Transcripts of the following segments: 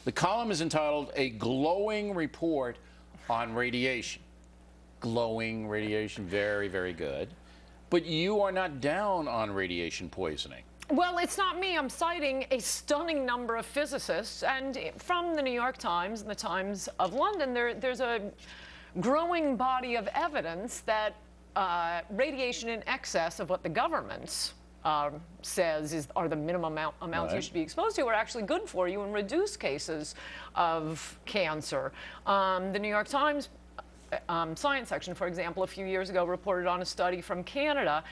The column is entitled "A Glowing Report on Radiation." Glowing radiation, very, very good. But you are not down on radiation poisoning. Well, it's not me. I'm citing a stunning number of physicists, and from the New York Times and the Times of London, there's a growing body of evidence that radiation in excess of what the government says are the minimum amounts you should be exposed to are actually good for you and reduce cases of cancer. The New York Times science section, for example, a few years ago reported on a study from Canada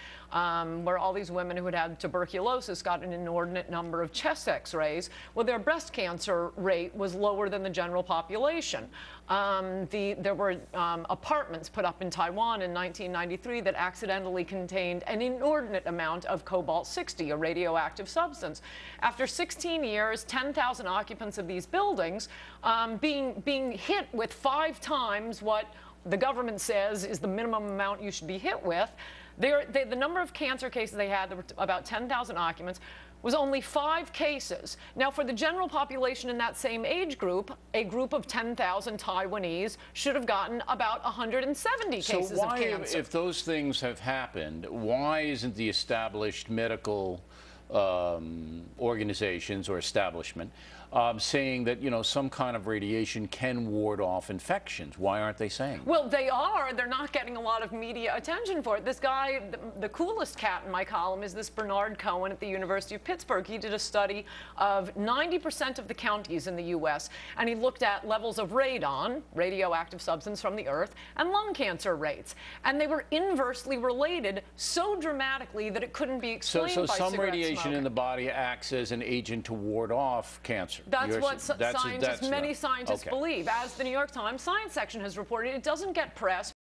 where all these women who had had tuberculosis got an inordinate number of chest x-rays. Well, their breast cancer rate was lower than the general population. There were apartments put up in Taiwan in 1993 that accidentally contained an inordinate amount of cobalt-60, a radioactive substance. After 16 years, 10,000 occupants of these buildings being hit with 5 times what the government says is the minimum amount you should be hit with. The number of cancer cases they had, there were about 10,000 occupants, was only 5 cases. Now, for the general population in that same age group, a group of 10,000 Taiwanese should have gotten about 170 cases of cancer. So why, if those things have happened, why isn't the established medical organizations or establishment saying that, you know, some kind of radiation can ward off infections? Why aren't they saying? Well, they are. They're not getting a lot of media attention for it. This guy, the coolest cat in my column is this Bernard Cohen at the University of Pittsburgh. He did a study of 90% of the counties in the U.S., and he looked at levels of radon, radioactive substance from the earth, and lung cancer rates. And they were inversely related so dramatically that it couldn't be explained by cigarette some radiation smoking in the body acts as an agent to ward off cancer. That's what many scientists believe. As the New York Times science section has reported, it doesn't get press